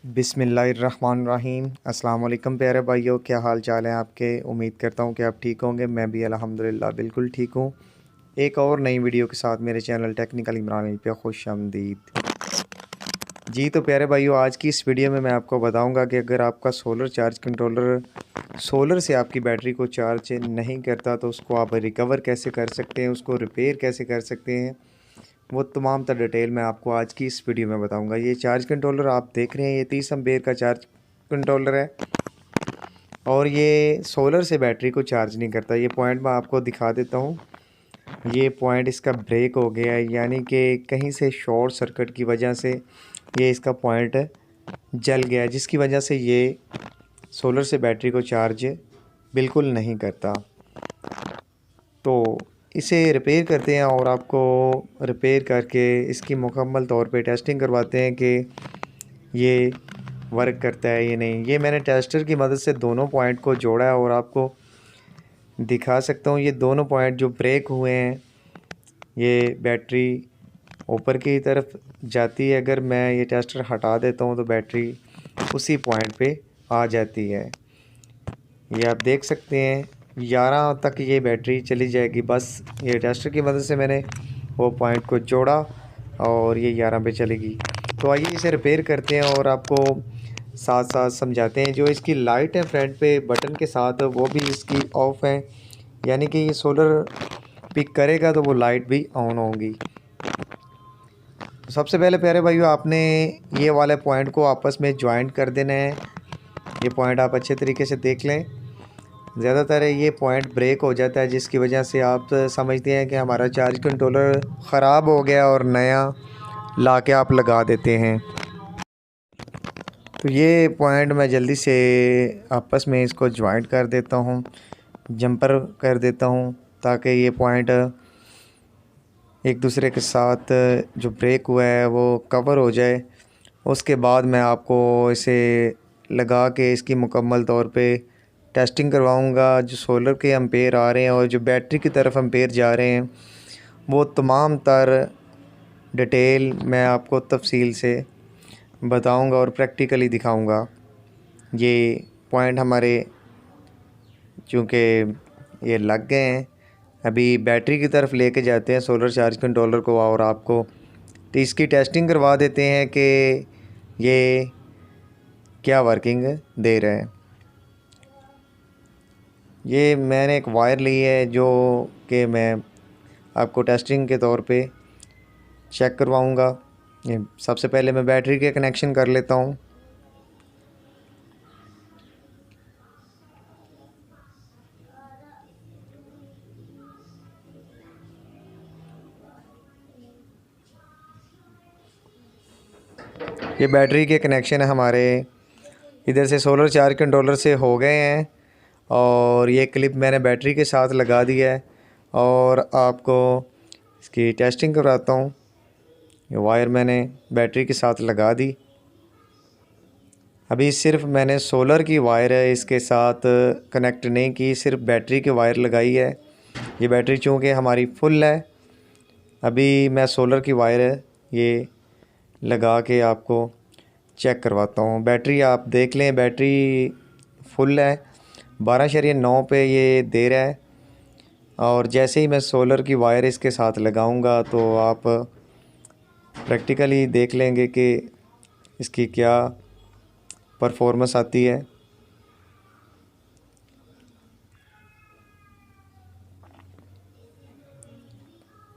बिस्मिल्लाहिर्रहमानिर्रहीम। अस्सलाम वालेकुम प्यारे भाइयों, क्या हाल चाल है आपके। उम्मीद करता हूँ कि आप ठीक होंगे। मैं भी अल्हम्दुलिल्लाह बिल्कुल ठीक हूँ। एक और नई वीडियो के साथ मेरे चैनल टेक्निकल इमरान पे खुश आमदीद। जी तो प्यारे भाइयों, आज की इस वीडियो में मैं आपको बताऊंगा कि अगर आपका सोलर चार्ज कंट्रोलर सोलर से आपकी बैटरी को चार्ज नहीं करता तो उसको आप रिकवर कैसे कर सकते हैं, उसको रिपेयर कैसे कर सकते हैं, वो तमाम तर डिटेल मैं आपको आज की इस वीडियो में बताऊंगा। ये चार्ज कंट्रोलर आप देख रहे हैं, ये 30 एम्पेयर का चार्ज कंट्रोलर है और ये सोलर से बैटरी को चार्ज नहीं करता। ये पॉइंट मैं आपको दिखा देता हूँ। ये पॉइंट इसका ब्रेक हो गया है, यानी कि कहीं से शॉर्ट सर्किट की वजह से ये इसका पॉइंट जल गया है, जिसकी वजह से ये सोलर से बैटरी को चार्ज बिल्कुल नहीं करता। तो इसे रिपेयर करते हैं और आपको रिपेयर करके इसकी मुकम्मल तौर पे टेस्टिंग करवाते हैं कि ये वर्क करता है या नहीं। ये मैंने टेस्टर की मदद से दोनों पॉइंट को जोड़ा है और आपको दिखा सकता हूँ। ये दोनों पॉइंट जो ब्रेक हुए हैं, ये बैटरी ऊपर की तरफ जाती है। अगर मैं ये टेस्टर हटा देता हूँ तो बैटरी उसी पॉइंट पे आ जाती है। ये आप देख सकते हैं 11 तक ये बैटरी चली जाएगी। बस ये टेस्टर की मदद से मैंने वो पॉइंट को जोड़ा और ये 11 पे चलेगी। तो आइए इसे रिपेयर करते हैं और आपको साथ साथ समझाते हैं। जो इसकी लाइट है फ्रंट पे बटन के साथ, वो भी इसकी ऑफ है, यानी कि ये सोलर पिक करेगा तो वो लाइट भी ऑन होगी। तो सबसे पहले प्यारे भाइयों, आपने ये वाले पॉइंट को आपस में ज्वाइंट कर देना है। ये पॉइंट आप अच्छे तरीके से देख लें। ज़्यादातर ये पॉइंट ब्रेक हो जाता है, जिसकी वजह से आप समझते हैं कि हमारा चार्ज कंट्रोलर ख़राब हो गया और नया ला के आप लगा देते हैं। तो ये पॉइंट मैं जल्दी से आपस में इसको ज्वाइंट कर देता हूँ, जंपर कर देता हूँ, ताकि ये पॉइंट एक दूसरे के साथ जो ब्रेक हुआ है वो कवर हो जाए। उसके बाद मैं आपको इसे लगा के इसकी मुकम्मल तौर पे टेस्टिंग करवाऊंगा। जो सोलर के एम्पेयर आ रहे हैं और जो बैटरी की तरफ एम्पेयर जा रहे हैं, वो तमाम तर डिटेल मैं आपको तफसील से बताऊंगा और प्रैक्टिकली दिखाऊंगा। ये पॉइंट हमारे चूँकि ये लग गए हैं, अभी बैटरी की तरफ लेके जाते हैं सोलर चार्ज कंट्रोलर को और आपको तो इसकी टेस्टिंग करवा देते हैं कि ये क्या वर्किंग दे रहा है। ये मैंने एक वायर ली है जो कि मैं आपको टेस्टिंग के तौर पे चेक करवाऊंगा। ये सबसे पहले मैं बैटरी के कनेक्शन कर लेता हूँ। ये बैटरी के कनेक्शन हमारे इधर से सोलर चार्ज कंट्रोलर से हो गए हैं और ये क्लिप मैंने बैटरी के साथ लगा दिया है और आपको इसकी टेस्टिंग कराता हूँ। ये वायर मैंने बैटरी के साथ लगा दी। अभी सिर्फ मैंने सोलर की वायर है इसके साथ कनेक्ट नहीं की, सिर्फ बैटरी की वायर लगाई है। ये बैटरी चूँकि हमारी फुल है, अभी मैं सोलर की वायर है ये लगा के आपको चेक करवाता हूँ। बैटरी आप देख लें, बैटरी फुल है, 12.9 पे ये दे रहा है। और जैसे ही मैं सोलर की वायर इसके साथ लगाऊंगा तो आप प्रैक्टिकली देख लेंगे कि इसकी क्या परफॉर्मेंस आती है।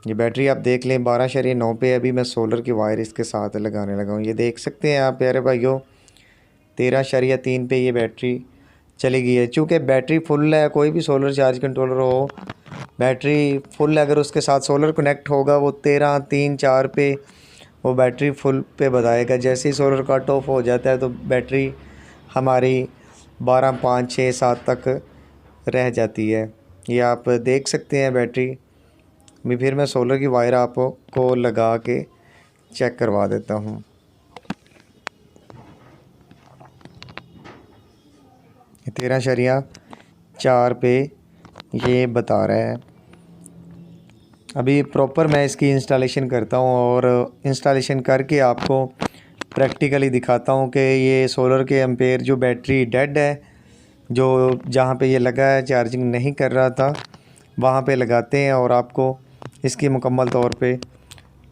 ये बैटरी आप देख लें 12.9 पे अभी मैं सोलर की वायर इसके साथ लगाने लगा हूँ। ये देख सकते हैं आप प्यारे भाइयों, 13.3 पे ये बैटरी चली गई है। चूँकि बैटरी फुल है, कोई भी सोलर चार्ज कंट्रोलर हो, बैटरी फुल अगर उसके साथ सोलर कनेक्ट होगा वो 13, 3, 4 पे वो बैटरी फुल पे बताएगा। जैसे ही सोलर कट ऑफ हो जाता है तो बैटरी हमारी 12, 5, 6, 7 तक रह जाती है। ये आप देख सकते हैं बैटरी में। फिर मैं सोलर की वायर आपको लगा के चेक करवा देता हूँ। 13.4 पे ये बता रहा है। अभी प्रॉपर मैं इसकी इंस्टॉलेशन करता हूँ और इंस्टॉलेशन करके आपको प्रैक्टिकली दिखाता हूँ कि ये सोलर के एम्पेयर जो बैटरी डेड है, जो जहाँ पे ये लगा है चार्जिंग नहीं कर रहा था वहाँ पे लगाते हैं और आपको इसकी मुकम्मल तौर पे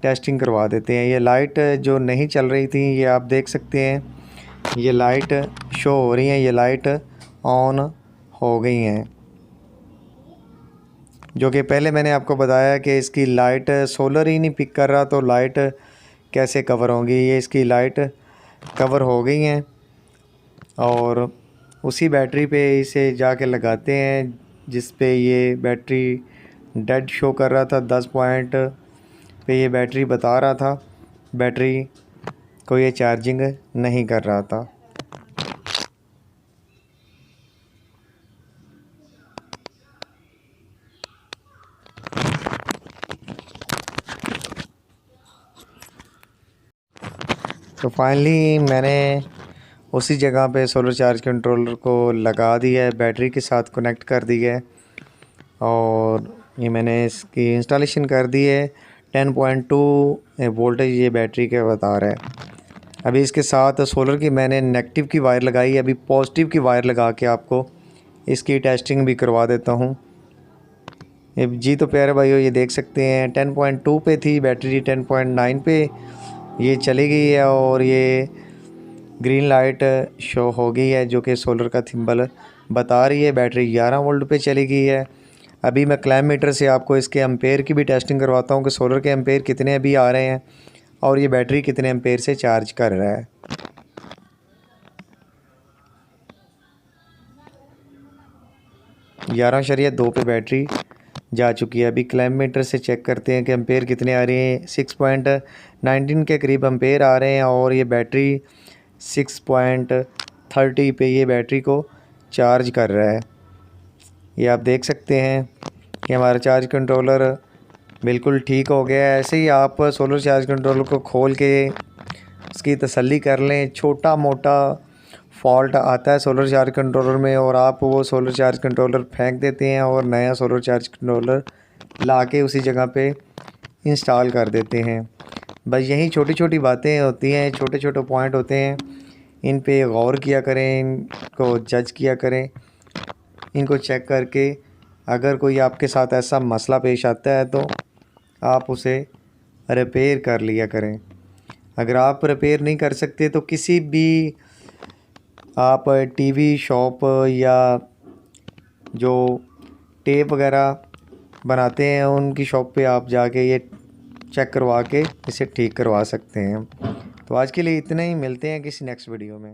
टेस्टिंग करवा देते हैं। ये लाइट जो नहीं चल रही थी ये आप देख सकते हैं, ये लाइट शो हो रही हैं, ये लाइट ऑन हो गई हैं। जो कि पहले मैंने आपको बताया कि इसकी लाइट सोलर ही नहीं पिक कर रहा तो लाइट कैसे कवर होंगी। ये इसकी लाइट कवर हो गई हैं और उसी बैटरी पे इसे जाके लगाते हैं जिस पे ये बैटरी डेड शो कर रहा था। 10 पॉइंट पे ये बैटरी बता रहा था, बैटरी को ये चार्जिंग नहीं कर रहा था। तो फाइनली मैंने उसी जगह पे सोलर चार्ज कंट्रोलर को लगा दिया है, बैटरी के साथ कनेक्ट कर दिया है और ये मैंने इसकी इंस्टॉलेशन कर दी है। 10.2 वोल्टेज ये बैटरी के बता रहा है। अभी इसके साथ सोलर की मैंने नेगेटिव की वायर लगाई है, अभी पॉजिटिव की वायर लगा के आपको इसकी टेस्टिंग भी करवा देता हूँ। जी तो प्यारे भाइयों ये देख सकते हैं 10.2 पे थी बैटरी, 10.9 पे ये चली गई है और ये ग्रीन लाइट शो हो गई है जो कि सोलर का थिम्बल बता रही है। बैटरी 11 वोल्ट पे चली गई है। अभी मैं क्लैम मीटर से आपको इसके एम्पेयर की भी टेस्टिंग करवाता हूँ कि सोलर के एम्पेयर कितने अभी आ रहे हैं और ये बैटरी कितने एम्पेयर से चार्ज कर रहा है। ग्यारह शरिया 2 पे बैटरी जा चुकी है। अभी क्लैम मीटर से चेक करते हैं कि एम्पेयर कितने आ रहे हैं। 6.19 के करीब एम्पेयर आ रहे हैं और ये बैटरी 6.30 पे ये बैटरी को चार्ज कर रहा है। ये आप देख सकते हैं कि हमारा चार्ज कंट्रोलर बिल्कुल ठीक हो गया है। ऐसे ही आप सोलर चार्ज कंट्रोलर को खोल के उसकी तसल्ली कर लें। छोटा मोटा फॉल्ट आता है सोलर चार्ज कंट्रोलर में और आप वो सोलर चार्ज कंट्रोलर फेंक देते हैं और नया सोलर चार्ज कंट्रोलर ला के उसी जगह पे इंस्टॉल कर देते हैं। बस यही छोटी छोटी बातें होती हैं, छोटे छोटे पॉइंट होते हैं, इन पे गौर किया करें, इनको जज किया करें, इनको चेक करके अगर कोई आपके साथ ऐसा मसला पेश आता है तो आप उसे रिपेयर कर लिया करें। अगर आप रिपेयर नहीं कर सकते तो किसी भी आप टीवी शॉप या जो टेप वगैरह बनाते हैं उनकी शॉप पे आप जाके ये चेक करवा के इसे ठीक करवा सकते हैं। तो आज के लिए इतना ही, मिलते हैं किसी नेक्स्ट वीडियो में।